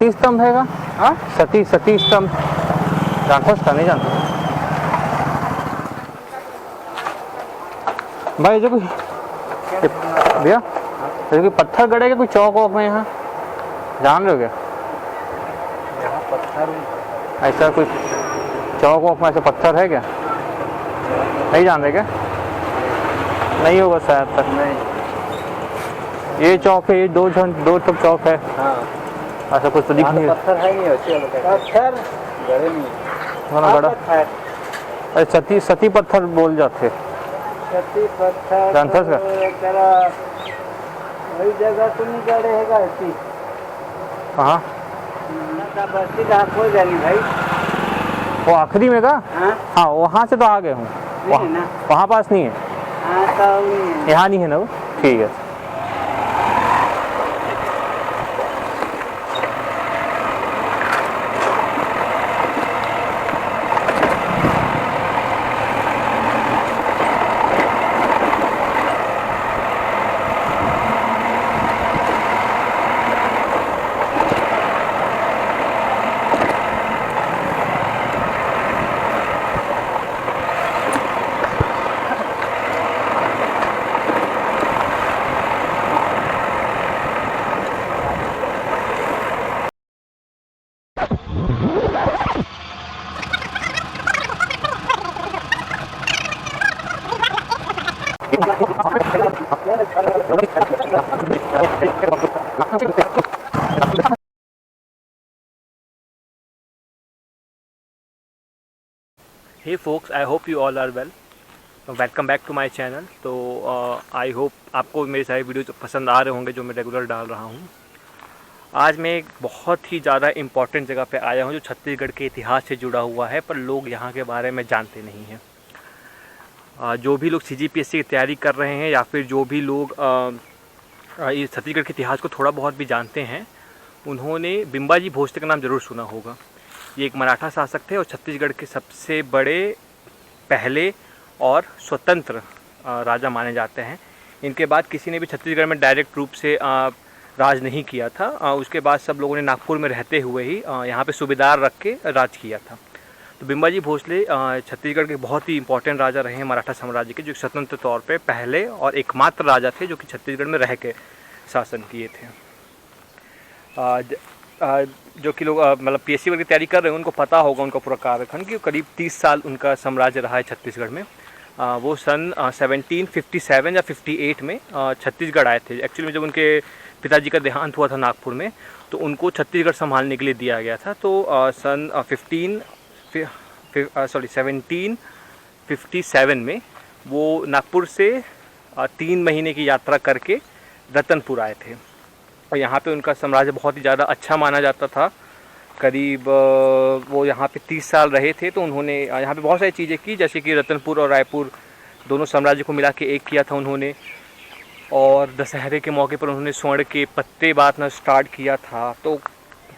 सती स्तंभ हैगा। हाँ सती स्तंभ जानता था, नहीं जानता भाई। जो कोई भैया जो कोई पत्थर गड़े क्या कोई चौक वॉक में यहाँ जान रहे हो क्या? यहाँ पत्थर ऐसा कोई चौक वॉक में ऐसा पत्थर है क्या? नहीं जान रहे क्या? नहीं होगा शायद तक। नहीं, ये चौक है, ये दो तक चौक है। हाँ ऐसा कुछ तो दिख नहीं रहा। पत्थर है नहीं, पत्थर गड़े नहीं है बड़ा। अरे सती पत्थर बोल जाते। सती पत्थर जानता था? वही जगह तो नहीं गड़े है ऐसी। कहाँ? बस्ती कहाँ खोल जानी भाई? वो आखिरी में का? हाँ वहाँ से तो आ गए हूँ। वहाँ पास नहीं है। हाँ तो यहाँ नहीं है ना वो। ठीक है। Hey folks, I hope you all are well. Welcome back to my channel. तो आई होप आपको मेरे सारे वीडियो पसंद आ रहे होंगे जो मैं रेगुलर डाल रहा हूँ। आज मैं एक बहुत ही ज़्यादा इम्पॉर्टेंट जगह पे आया हूँ जो छत्तीसगढ़ के इतिहास से जुड़ा हुआ है, पर लोग यहाँ के बारे में जानते नहीं हैं। जो भी लोग CGPSC की तैयारी कर रहे हैं या फिर जो भी लोग इस छत्तीसगढ़ के इतिहास को थोड़ा बहुत भी जानते हैं, उन्होंने बिम्बाजी भोसले का नाम ज़रूर सुना होगा। ये एक मराठा शासक थे और छत्तीसगढ़ के सबसे बड़े पहले और स्वतंत्र राजा माने जाते हैं। इनके बाद किसी ने भी छत्तीसगढ़ में डायरेक्ट रूप से राज नहीं किया था। उसके बाद सब लोगों ने नागपुर में रहते हुए ही यहाँ पे सूबेदार रख के राज किया था। तो बिम्बाजी भोसले छत्तीसगढ़ के बहुत ही इंपॉर्टेंट राजा रहे हैं मराठा साम्राज्य के, जो स्वतंत्र तौर पे पहले और एकमात्र राजा थे जो कि छत्तीसगढ़ में रह के शासन किए थे। जो कि लोग मतलब PSC की तैयारी कर रहे हैं उनको पता होगा उनका पूरा कार्यकाल कि करीब 30 साल उनका साम्राज्य रहा है छत्तीसगढ़ में। वो सन 1757 या 58 में छत्तीसगढ़ आए थे। एक्चुअली में जब उनके पिताजी का देहांत हुआ था नागपुर में, तो उनको छत्तीसगढ़ संभालने के लिए दिया गया था। तो सन 1757 में वो नागपुर से 3 महीने की यात्रा करके रतनपुर आए थे और यहाँ पे उनका साम्राज्य बहुत ही ज़्यादा अच्छा माना जाता था। करीब वो यहाँ पे 30 साल रहे थे। तो उन्होंने यहाँ पे बहुत सारी चीज़ें की, जैसे कि रतनपुर और रायपुर दोनों साम्राज्य को मिला के एक किया था उन्होंने। और दशहरे के मौके पर उन्होंने स्वर्ण के पत्ते बांटना स्टार्ट किया था। तो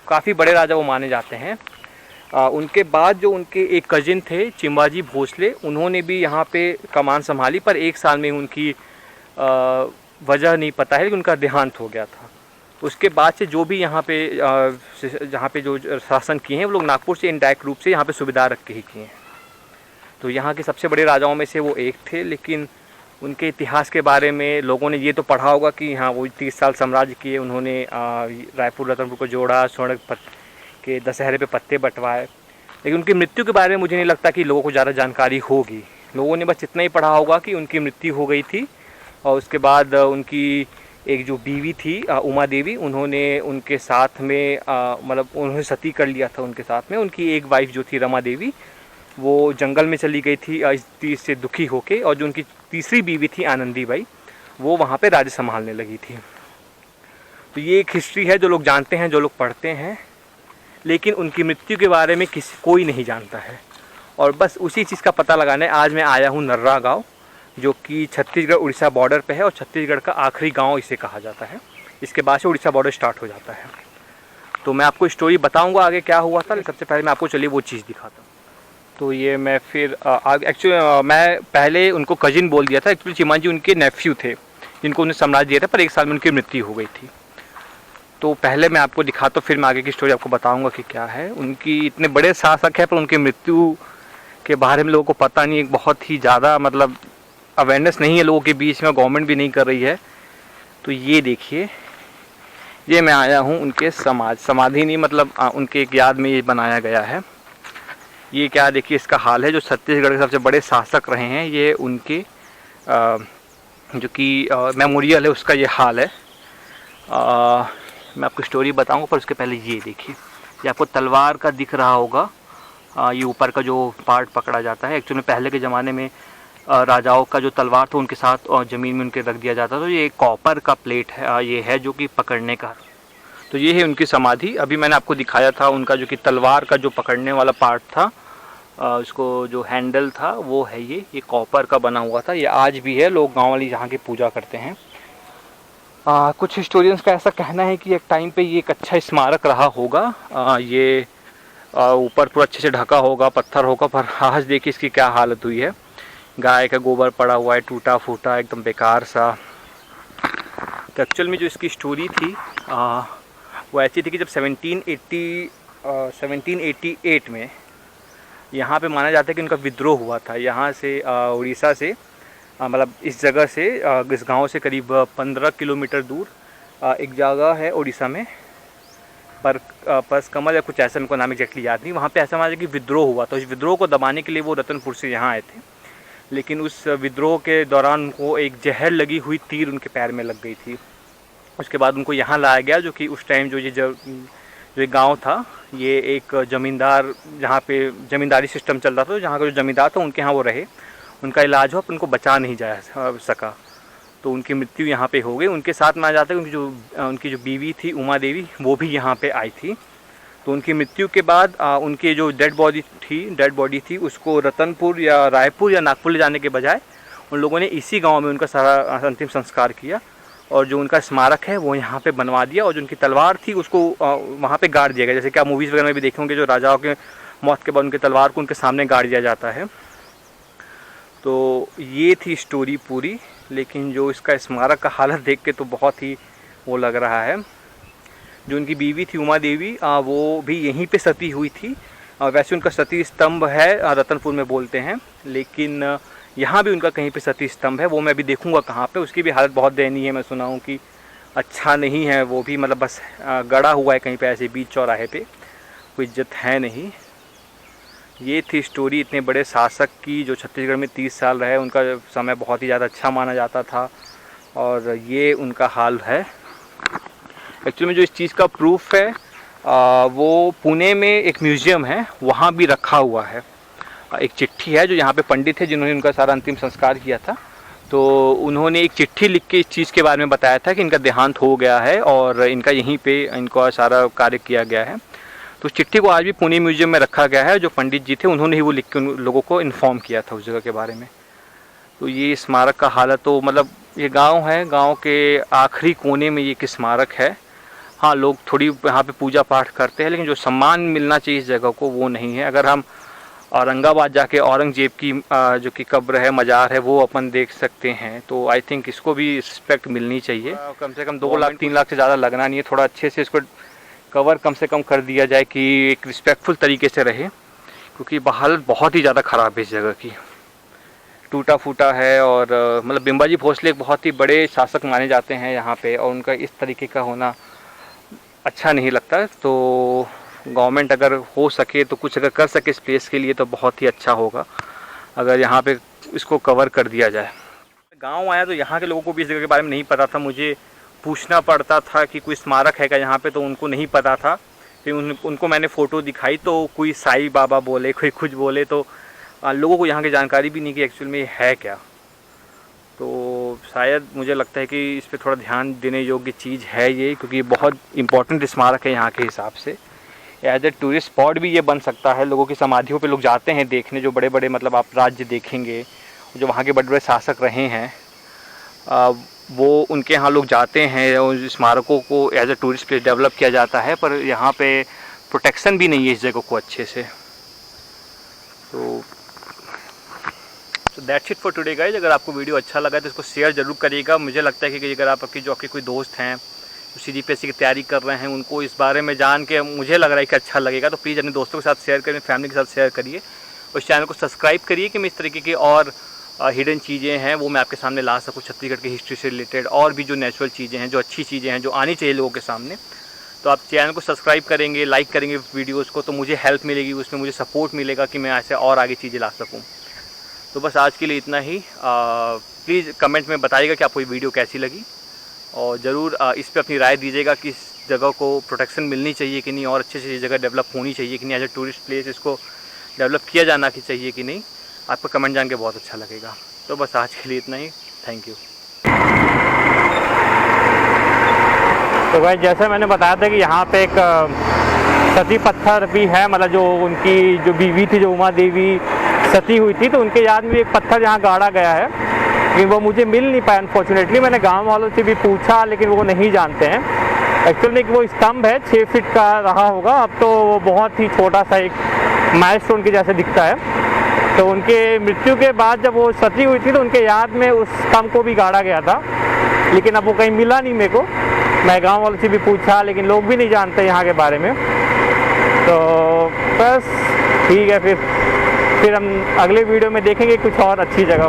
काफ़ी बड़े राजा वो माने जाते हैं। उनके बाद जो उनके एक कजिन थे चिम्बाजी भोसले, उन्होंने भी यहाँ पे कमान संभाली, पर 1 साल में उनकी वजह नहीं पता है, लेकिन उनका देहांत हो गया था। उसके बाद से जो भी यहाँ पे जहाँ पे जो शासन किए हैं वो लोग नागपुर से इनडायरेक्ट रूप से यहाँ पे सूबेदार रख के ही किए हैं। तो यहाँ के सबसे बड़े राजाओं में से वो एक थे। लेकिन उनके इतिहास के बारे में लोगों ने ये तो पढ़ा होगा कि हाँ वो 30 साल साम्राज्य किए, उन्होंने रायपुर रतनपुर को जोड़ा, स्वर्ण के दशहरे पे पत्ते बंटवाए। लेकिन उनकी मृत्यु के बारे में मुझे नहीं लगता कि लोगों को ज़्यादा जानकारी होगी। लोगों ने बस इतना ही पढ़ा होगा कि उनकी मृत्यु हो गई थी और उसके बाद उनकी एक जो बीवी थी उमा देवी, उन्होंने उनके साथ में मतलब उन्होंने सती कर लिया था उनके साथ में। उनकी एक वाइफ जो थी रमा देवी, वो जंगल में चली गई थी इस चीज़ से दुखी होके, और जो उनकी तीसरी बीवी थी आनंदी बाई, वो वहाँ पे राज्य संभालने लगी थी। तो ये एक हिस्ट्री है जो लोग जानते हैं, जो लोग पढ़ते हैं, लेकिन उनकी मृत्यु के बारे में कोई नहीं जानता है। और बस उसी चीज़ का पता लगाने आज मैं आया हूँ नर्रा गाँव, जो कि छत्तीसगढ़ उड़ीसा बॉर्डर पे है और छत्तीसगढ़ का आखिरी गांव इसे कहा जाता है। इसके बाद से उड़ीसा बॉर्डर स्टार्ट हो जाता है। तो मैं आपको स्टोरी बताऊंगा आगे क्या हुआ था, लेकिन सबसे पहले मैं आपको चलिए वो चीज़ दिखाता हूँ। तो ये मैं फिर एक्चुअली मैं पहले उनको कजिन बोल दिया था। एक्चुअली चिमाजी उनके नेफ्यू थे जिनको उन्हें साम्राज्य दिया था, पर 1 साल में उनकी मृत्यु हो गई थी। तो पहले मैं आपको दिखाता हूँ, फिर मैं आगे की स्टोरी आपको बताऊंगा कि क्या है। उनकी इतने बड़े शासक है पर उनकी मृत्यु के बारे में लोगों को पता नहीं, एक बहुत ही ज़्यादा मतलब अवेयरनेस नहीं है लोगों के बीच में, गवर्नमेंट भी नहीं कर रही है। तो ये देखिए, ये मैं आया हूँ उनके समाधि नहीं मतलब उनके एक याद में ये बनाया गया है। ये क्या देखिए इसका हाल है, जो छत्तीसगढ़ के सबसे बड़े शासक रहे हैं ये उनके जो कि मेमोरियल है उसका ये हाल है। मैं आपको स्टोरी बताऊंगा पर उसके पहले ये देखिए, ये आपको तलवार का दिख रहा होगा। ये ऊपर का जो पार्ट पकड़ा जाता है, एक्चुअली पहले के ज़माने में राजाओं का जो तलवार था उनके साथ ज़मीन में उनके रख दिया जाता था। तो ये कॉपर का प्लेट है, ये है जो कि पकड़ने का। तो ये है उनकी समाधि। अभी मैंने आपको दिखाया था उनका जो कि तलवार का जो पकड़ने वाला पार्ट था, उसको जो हैंडल था वो है ये कॉपर का बना हुआ था। ये आज भी है, लोग गाँव वाली यहाँ की पूजा करते हैं। कुछ हिस्टोरियंस का ऐसा कहना है कि एक टाइम पे ये एक अच्छा स्मारक रहा होगा। ये ऊपर पूरा अच्छे से ढका होगा, पत्थर होगा, पर आज देखिए इसकी क्या हालत हुई है। गाय का गोबर पड़ा हुआ है, टूटा फूटा एकदम बेकार सा। तो एक्चुअल में जो इसकी स्टोरी थी वो ऐसी थी कि जब 1788 में यहाँ पे माना जाता है कि उनका विद्रोह हुआ था। यहाँ से उड़ीसा से मतलब इस जगह से इस गांव से करीब 15 किलोमीटर दूर एक जगह है उड़ीसा में, परसकमल या कुछ ऐसा, मेरे को नाम एग्जैक्टली याद नहीं। वहाँ पे ऐसा माना कि विद्रोह हुआ था। उस विद्रोह को दबाने के लिए वो रतनपुर से यहाँ आए थे, लेकिन उस विद्रोह के दौरान उनको एक जहर लगी हुई तीर उनके पैर में लग गई थी। उसके बाद उनको यहाँ लाया गया, जो कि उस टाइम जो गांव था ये एक ज़मींदार, जहाँ पे ज़मींदारी सिस्टम चल रहा था, जहाँ का जो ज़मींदार था उनके यहाँ वो रहे, उनका इलाज हुआ पर उनको बचा नहीं जा सका, तो उनकी मृत्यु यहाँ पे हो गई। उनके साथ माना जाता है उनकी जो बीवी थी उमा देवी, वो भी यहाँ पे आई थी। तो उनकी मृत्यु के बाद उनकी जो डेड बॉडी थी उसको रतनपुर या रायपुर या नागपुर ले जाने के बजाय उन लोगों ने इसी गांव में उनका सारा अंतिम संस्कार किया, और जो उनका स्मारक है वो यहाँ पे बनवा दिया, और जो उनकी तलवार थी उसको वहाँ पे गाड़ दिया गया। जैसे कि आप मूवीज़ वगैरह में भी देखे होंगे, जो राजाओं के मौत के बाद उनके तलवार को उनके सामने गाड़ दिया जाता है। तो ये थी स्टोरी पूरी, लेकिन जो इसका स्मारक का हालत देख के तो बहुत ही वो लग रहा है। जो उनकी बीवी थी उमा देवी, वो भी यहीं पे सती हुई थी। वैसे उनका सती स्तंभ है रतनपुर में बोलते हैं, लेकिन यहाँ भी उनका कहीं पे सती स्तंभ है, वो मैं अभी देखूँगा कहाँ पे। उसकी भी हालत बहुत दयनीय है, मैं सुना हूँ कि अच्छा नहीं है वो भी, मतलब बस गड़ा हुआ है कहीं पे ऐसे बीच चौराहे पे, कोई इज्जत है नहीं। ये थी स्टोरी इतने बड़े शासक की जो छत्तीसगढ़ में 30 साल रहे। उनका समय बहुत ही ज़्यादा अच्छा माना जाता था, और ये उनका हाल है। एक्चुअली में जो इस चीज़ का प्रूफ है वो पुणे में एक म्यूज़ियम है, वहाँ भी रखा हुआ है। एक चिट्ठी है जो यहाँ पे पंडित है जिन्होंने उनका सारा अंतिम संस्कार किया था, तो उन्होंने एक चिट्ठी लिख के इस चीज़ के बारे में बताया था कि इनका देहांत हो गया है और इनका यहीं पे इनका सारा कार्य किया गया है। तो उस चिट्ठी को आज भी पुणे म्यूज़ियम में रखा गया है। जो पंडित जी थे उन्होंने ही वो लिख के उन लोगों को इन्फॉर्म किया था उस जगह के बारे में। तो ये स्मारक का हालत, तो मतलब ये गांव है, गांव के आखिरी कोने में ये एक स्मारक है। हाँ, लोग थोड़ी यहाँ पे पूजा पाठ करते हैं, लेकिन जो सम्मान मिलना चाहिए इस जगह को वो नहीं है। अगर हम औरंगाबाद जाके औरंगजेब की जो कि कब्र है, मज़ार है, वो अपन देख सकते हैं, तो आई थिंक इसको भी रिस्पेक्ट मिलनी चाहिए। कम से कम 2 लाख 3 लाख से ज़्यादा लगना नहीं है। थोड़ा अच्छे से इसको कवर कम से कम कर दिया जाए कि एक रिस्पेक्टफुल तरीके से रहे, क्योंकि हालत बहुत ही ज़्यादा ख़राब है इस जगह की, टूटा फूटा है। और मतलब बिम्बाजी भोसले एक बहुत ही बड़े शासक माने जाते हैं यहाँ पे, और उनका इस तरीके का होना अच्छा नहीं लगता। तो गवर्नमेंट अगर हो सके तो कुछ अगर कर सके इस प्लेस के लिए तो बहुत ही अच्छा होगा, अगर यहाँ पे इसको कवर कर दिया जाए। गांव आया तो यहाँ के लोगों को भी इस जगह के बारे में नहीं पता था, मुझे पूछना पड़ता था कि कोई स्मारक है क्या यहाँ पे, तो उनको नहीं पता था। फिर उनको मैंने फ़ोटो दिखाई तो कोई साईं बाबा बोले, कोई कुछ बोले, तो लोगों को यहाँ की जानकारी भी नहीं कि एक्चुअल में ये है क्या। तो शायद मुझे लगता है कि इस पर थोड़ा ध्यान देने योग्य चीज़ है ये, क्योंकि ये बहुत इंपॉर्टेंट स्मारक है यहाँ के हिसाब से। एज ए टूरिस्ट स्पॉट भी ये बन सकता है, लोगों की समाधियों पे लोग जाते हैं देखने, जो बड़े बड़े मतलब आप राज्य देखेंगे, जो वहाँ के बड़े बड़े शासक रहे हैं वो उनके यहाँ लोग जाते हैं, उन स्मारकों को as a tourist place develop किया जाता है, पर यहाँ पे प्रोटेक्शन भी नहीं है इस जगह को अच्छे से। तो that's it for today guys. अगर आपको वीडियो अच्छा लगा तो इसको शेयर ज़रूर करिएगा। मुझे लगता है कि अगर आपके कोई दोस्त हैं CGPSC की तैयारी कर रहे हैं उनको इस बारे में जान के मुझे लग रहा है कि अच्छा लगेगा। तो प्लीज़ अपने दोस्तों के साथ शेयर करिए, फैमिली के साथ शेयर करिए, उस चैनल को सब्सक्राइब करिए कि मैं इस तरीके की और हिडन चीज़ें हैं वो मैं आपके सामने ला सकूँ, छत्तीसगढ़ की हिस्ट्री से रिलेटेड और भी जो नेचुरल चीज़ें हैं, जो अच्छी चीज़ें हैं, जो आनी चाहिए लोगों के सामने। तो आप चैनल को सब्सक्राइब करेंगे, लाइक करेंगे वीडियोस को, तो मुझे हेल्प मिलेगी, उसमें मुझे सपोर्ट मिलेगा कि मैं ऐसे और आगे चीज़ें ला सकूं। तो बस आज के लिए इतना ही। प्लीज़ कमेंट में बताइएगा कि आपको ये वीडियो कैसी लगी, और ज़रूर इस पर अपनी राय दीजिएगा कि इस जगह को प्रोटेक्शन मिलनी चाहिए कि नहीं, और अच्छे से ये जगह डेवलप होनी चाहिए कि नहीं, एज ए टूरिस्ट प्लेस इसको डेवलप किया जाना चाहिए कि नहीं। आपका कमेंट जान के बहुत अच्छा लगेगा। तो बस आज के लिए इतना ही। Thank you. तो भाई जैसे मैंने बताया था कि यहाँ पे एक सती पत्थर भी है, मतलब जो उनकी जो बीवी थी, जो उमा देवी सती हुई थी, तो उनके याद में एक पत्थर यहाँ गाड़ा गया है, लेकिन वो मुझे मिल नहीं पाया अनफॉर्चुनेटली। मैंने गांव वालों से भी पूछा लेकिन वो नहीं जानते हैं। एक्चुअल में कि वो स्तंभ है 6 फीट का रहा होगा, अब तो वो बहुत ही छोटा सा एक माइलस्टोन के जैसे दिखता है। तो उनके मृत्यु के बाद जब वो सती हुई थी तो उनके याद में उस स्तंभ को भी गाड़ा गया था, लेकिन अब वो कहीं मिला नहीं मेरे को। मैं गांव वालों से भी पूछा लेकिन लोग भी नहीं जानते यहाँ के बारे में। तो बस ठीक है, फिर हम अगले वीडियो में देखेंगे कुछ और अच्छी जगह।